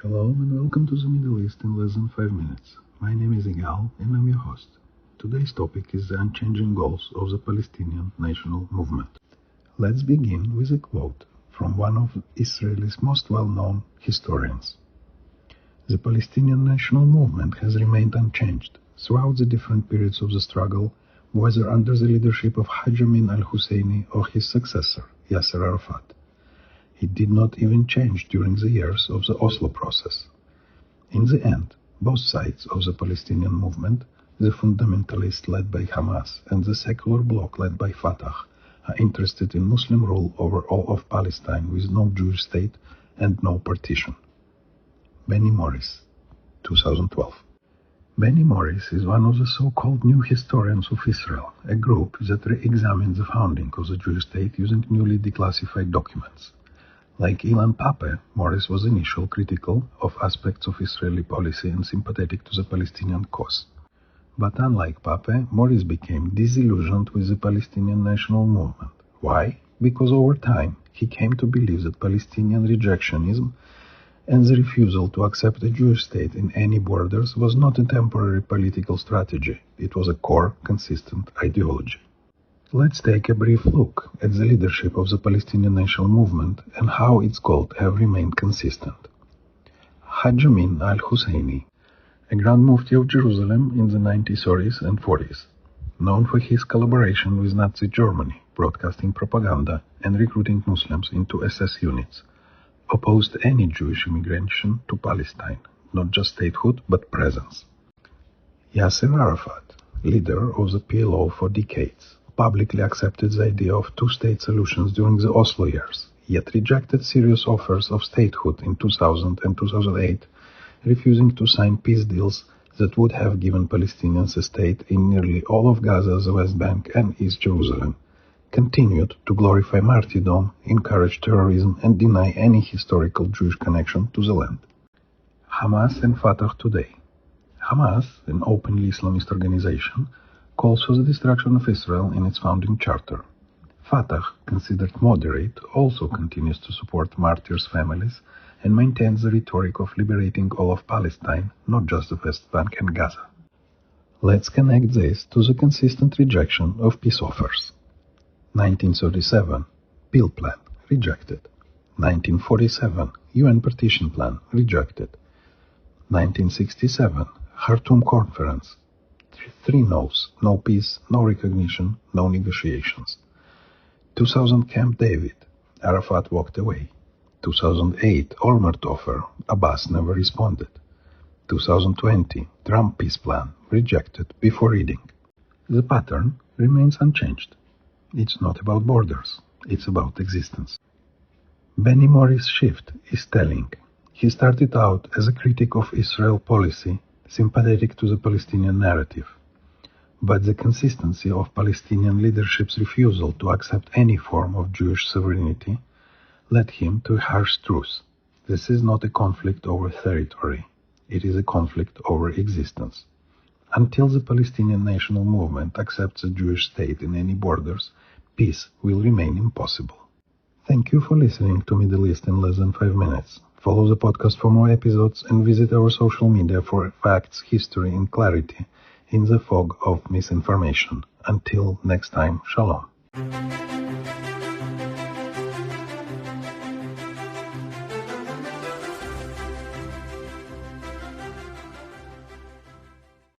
Hello and welcome to the Middle East in less than 5 minutes. My name is Igal and I'm your host. Today's topic is the unchanging goals of the Palestinian national movement. Let's begin with a quote from one of Israel's most well-known historians. The Palestinian national movement has remained unchanged throughout the different periods of the struggle, whether under the leadership of Haj Amin al-Husseini or his successor, Yasser Arafat. It did not even change during the years of the Oslo process. In the end, both sides of the Palestinian movement, the fundamentalists led by Hamas and the secular bloc led by Fatah, are interested in Muslim rule over all of Palestine with no Jewish state and no partition. Benny Morris, 2012. Benny Morris is one of the so-called New Historians of Israel, a group that re-examines the founding of the Jewish state using newly declassified documents. Like Ilan Pappé, Morris was initially critical of aspects of Israeli policy and sympathetic to the Palestinian cause. But unlike Pappé, Morris became disillusioned with the Palestinian national movement. Why? Because over time, he came to believe that Palestinian rejectionism and the refusal to accept a Jewish state in any borders was not a temporary political strategy. It was a core, consistent ideology. Let's take a brief look at the leadership of the Palestinian national movement and how its goals have remained consistent. Haj Amin al-Husseini, a Grand Mufti of Jerusalem in the 1930s and 40s, known for his collaboration with Nazi Germany, broadcasting propaganda and recruiting Muslims into SS units, opposed any Jewish immigration to Palestine, not just statehood but presence. Yasser Arafat, leader of the PLO for decades, publicly accepted the idea of two-state solutions during the Oslo years, yet rejected serious offers of statehood in 2000 and 2008, refusing to sign peace deals that would have given Palestinians a state in nearly all of Gaza, the West Bank, and East Jerusalem, continued to glorify martyrdom, encourage terrorism, and deny any historical Jewish connection to the land. Hamas and Fatah today. Hamas, an openly Islamist organization, calls for the destruction of Israel in its founding charter. Fatah, considered moderate, also continues to support martyrs' families and maintains the rhetoric of liberating all of Palestine, not just the West Bank and Gaza. Let's connect this to the consistent rejection of peace offers. 1937, Peel Plan, rejected. 1947, UN Partition Plan, rejected. 1967, Khartoum Conference, 3 no's, no peace, no recognition, no negotiations. 2000 Camp David, Arafat walked away. 2008 Olmert offer, Abbas never responded. 2020 Trump peace plan, rejected before reading. The pattern remains unchanged. It's not about borders, it's about existence. Benny Morris' shift is telling. He started out as a critic of Israel policy, sympathetic to the Palestinian narrative. But the consistency of Palestinian leadership's refusal to accept any form of Jewish sovereignty led him to a harsh truth. This is not a conflict over territory. It is a conflict over existence. Until the Palestinian national movement accepts a Jewish state in any borders, peace will remain impossible. Thank you for listening to Middle East in less than 5 minutes. Follow the podcast for more episodes and visit our social media for facts, history, and clarity in the fog of misinformation. Until next time, Shalom.